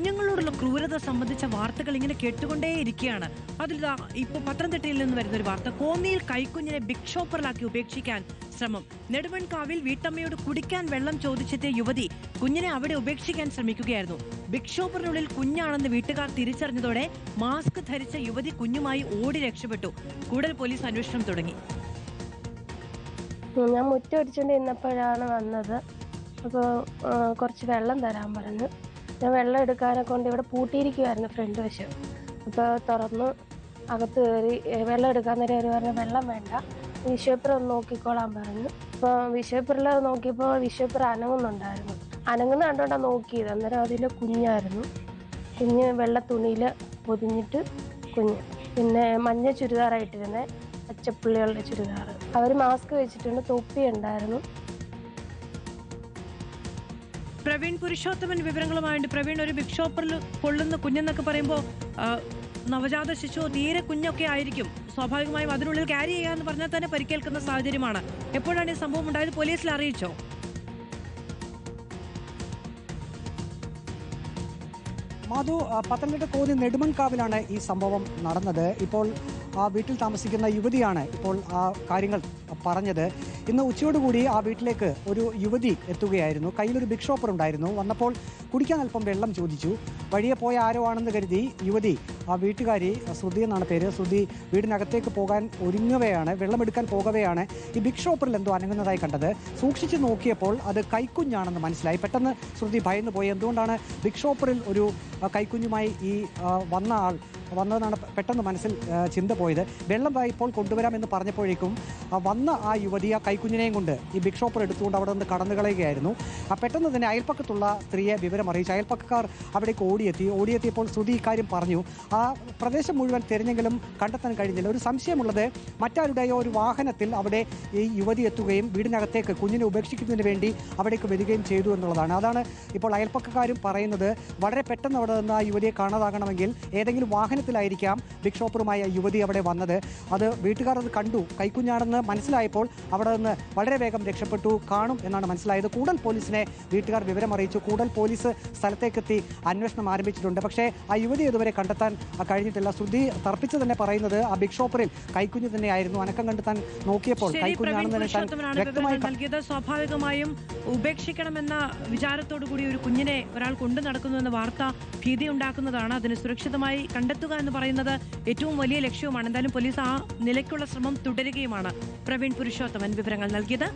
കുഞ്ഞുങ്ങളോടുള്ള ക്രൂരത സംബന്ധിച്ച വാർത്തകൾ ഇങ്ങനെ കേട്ടുകൊണ്ടേയിരിക്കുകയാണ്. അതിലിതാ ഇപ്പൊ പത്തനംതിട്ടയിൽ നിന്ന് വരുന്ന ഒരു വാർത്ത. കോന്നിയിൽ കൈക്കുഞ്ഞിനെ ബിഗ് ഷോപ്പറിലാക്കി ഉപേക്ഷിക്കാൻ ശ്രമം. നെടുമൺകാവിൽ വീട്ടമ്മയോട് കുടിക്കാൻ വെള്ളം ചോദിച്ചെത്തിയ യുവതി കുഞ്ഞിനെ അവിടെ ഉപേക്ഷിക്കാൻ ശ്രമിക്കുകയായിരുന്നു. ബിഗ് ഷോപ്പറിനുള്ളിൽ കുഞ്ഞാണെന്ന് വീട്ടുകാർ തിരിച്ചറിഞ്ഞതോടെ മാസ്ക് ധരിച്ച യുവതി കുഞ്ഞുമായി ഓടി രക്ഷപ്പെട്ടു. കൂടുതൽ പോലീസ് അന്വേഷണം തുടങ്ങി. ഞാൻ മുറ്റമടിച്ചുകൊണ്ട് ഇന്നപ്പോഴാണ് വന്നത്. അപ്പോൾ കുറച്ച് വെള്ളം തരാൻ പറഞ്ഞു. ഞാൻ വെള്ളം എടുക്കാനെ കൊണ്ട് ഇവിടെ പൂട്ടിയിരിക്കുമായിരുന്നു ഫ്രണ്ട് വശം. അപ്പോൾ തുറന്ന് അകത്ത് കയറി വെള്ളം എടുക്കാൻ നേരം അവർ പറഞ്ഞു വെള്ളം വേണ്ട, വിഷേപ്പർ ഒന്ന് നോക്കിക്കോളാൻ പറഞ്ഞു. അപ്പോൾ വിഷേപ്പറിൽ നോക്കിയപ്പോൾ വിഷേപ്പർ അനങ്ങുന്നുണ്ടായിരുന്നു. അനങ്ങുന്ന കണ്ടോണ്ടാണ് നോക്കിയത്. അന്നേരം അതിൽ കുഞ്ഞായിരുന്നു. കുഞ്ഞ് വെള്ള തുണിയിൽ പൊതിഞ്ഞിട്ട് കുഞ്ഞ്, പിന്നെ മഞ്ഞ ചുരിദാറായിട്ടിരുന്നത്, പച്ചപ്പുള്ളികളുടെ ചുരിദാർ. അവർ മാസ്ക് വെച്ചിട്ടുണ്ട്, തൊപ്പി ഉണ്ടായിരുന്നു. പ്രവീൺ പുരുഷോത്തമൻ വിവരങ്ങളുമായുണ്ട്. പ്രവീൺ, ഒരു ബിഗ് ഷോപ്പറിൽ കൊള്ളുന്ന കുഞ്ഞെന്നൊക്കെ പറയുമ്പോൾ നവജാത ശിശു തീരെ കുഞ്ഞൊക്കെ ആയിരിക്കും. സ്വാഭാവികമായും അതിനുള്ളിൽ ക്യാരി ചെയ്യാന്ന് പറഞ്ഞാൽ തന്നെ പരിക്കേൽക്കുന്ന സാഹചര്യമാണ്. എപ്പോഴാണ് ഈ സംഭവം ഉണ്ടായത്? പോലീസിൽ അറിയിച്ചോ? മാധു, പത്തനംതിട്ട കോന്നി നെടുമൺകാവിലാണ് ഈ സംഭവം നടന്നത്. ഇപ്പോൾ ആ വീട്ടിൽ താമസിക്കുന്ന യുവതിയാണ് ഇപ്പോൾ ആ കാര്യങ്ങൾ പറഞ്ഞത്. ഇന്ന് ഉച്ചയോടുകൂടി ആ വീട്ടിലേക്ക് ഒരു യുവതി എത്തുകയായിരുന്നു. കയ്യിലൊരു ബിഗ് ഷോപ്പർ ഉണ്ടായിരുന്നു. വന്നപ്പോൾ കുടിക്കാൻ അല്പം വെള്ളം ചോദിച്ചു. വഴിയെ പോയ ആരോ ആണെന്ന് കരുതി യുവതി, ആ വീട്ടുകാരി ശ്രുതി എന്നാണ് പേര്, ശ്രുതി വീടിനകത്തേക്ക് പോകാൻ ഒരുങ്ങവെയാണ്, വെള്ളമെടുക്കാൻ പോകവെയാണ് ഈ ബിഗ് ഷോപ്പറിൽ എന്തോ അനങ്ങുന്നതായി കണ്ടത്. സൂക്ഷിച്ച് നോക്കിയപ്പോൾ അത് കൈക്കുഞ്ഞാണെന്ന് മനസ്സിലായി. പെട്ടെന്ന് ശ്രുതി ഭയന്നു പോയി. എന്തുകൊണ്ടാണ് ബിഗ് ഷോപ്പറിൽ ഒരു കൈക്കുഞ്ഞുമായി ഈ വന്ന ആൾ വന്നതെന്നാണ് പെട്ടെന്ന് മനസ്സിൽ ചിന്ത പോയത്. വെള്ളം ഇപ്പോൾ കൊണ്ടുവരാമെന്ന് പറഞ്ഞപ്പോഴേക്കും വന്ന ആ യുവതി ആ കൈക്കുഞ്ഞിനെയും കൊണ്ട് ഈ ബിഗ് ഷോപ്പർ എടുത്തുകൊണ്ട് അവിടെ നിന്ന് കടന്നു കളയുകയായിരുന്നു. പെട്ടെന്ന് തന്നെ അയൽപ്പക്കത്തുള്ള സ്ത്രീയെ വിവരം അറിയിച്ചു. അയൽപ്പക്കക്കാർ അവിടേക്ക് ഓടിയെത്തിയപ്പോൾ ശ്രുതി ഇക്കാര്യം പറഞ്ഞു. ആ പ്രദേശം മുഴുവൻ തിരഞ്ഞെങ്കിലും കണ്ടെത്താൻ കഴിഞ്ഞില്ല. ഒരു സംശയമുള്ളത് മറ്റാരുടെയോ ഒരു വാഹനത്തിൽ അവിടെ ഈ യുവതി എത്തുകയും വീടിനകത്തേക്ക് കുഞ്ഞിനെ ഉപേക്ഷിക്കുന്നതിന് വേണ്ടി അവിടേക്ക് വരികയും ചെയ്തു എന്നുള്ളതാണ്. അതാണ് ഇപ്പോൾ അയൽപ്പക്കക്കാരും പറയുന്നത്. വളരെ പെട്ടെന്ന് അവിടെ നിന്ന് ആ യുവതിയെ കാണാതാകണമെങ്കിൽ ഏതെങ്കിലും വാഹനത്തിലായിരിക്കാം ബിഗ് ഷോപ്പറുമായി യുവതി അവിടെ വന്നത്. അത് വീട്ടുകാർ അത് കണ്ടു, കൈക്കുഞ്ഞാണെന്ന് മനസ്സിലായപ്പോൾ അവിടെ നിന്ന് വളരെ വേഗം രക്ഷപ്പെട്ടു കാണും എന്നാണ് മനസ്സിലായത്. കൂടുതൽ പോലീസിനെ വീട്ടുകാർ വിവരം അറിയിച്ചു. കൂടുതൽ പോലീസ് സ്ഥലത്തേക്കെത്തി അന്വേഷണം ആരംഭിച്ചിട്ടുണ്ട്. പക്ഷേ ആ യുവതി ഇതുവരെ കണ്ടെത്താൻ കഴിഞ്ഞിട്ടില്ല. ശ്രുതി തർപ്പിച്ച് തന്നെ പറയുന്നത് ആ ബിഗ് ഷോപ്പറിൽ കൈക്കുഞ്ഞ് തന്നെയായിരുന്നു. അനക്കം കണ്ടെത്താൻ നോക്കിയപ്പോൾ കൈക്കുഞ്ഞാണെന്ന് വ്യക്തമായി നൽകിയത്. സ്വാഭാവികമായും ഉപേക്ഷിക്കണമെന്ന വിചാരത്തോടു കൂടി ഒരു കുഞ്ഞിനെ ഒരാൾ കൊണ്ടു നടക്കുന്നു എന്ന വാർത്ത ഭീതി ഉണ്ടാക്കുന്നതാണ്. അതിന് സുരക്ഷിതമായി കണ്ടെത്തുക എന്ന് പറയുന്നത് ഏറ്റവും വലിയ ലക്ഷ്യവുമാണ്. എന്തായാലും പോലീസ് ആ നിലയ്ക്കുള്ള ശ്രമം തുടരുകയുമാണ്. പ്രവീൺ പുരുഷോത്തമൻ വിവരങ്ങൾ നൽകിയത്.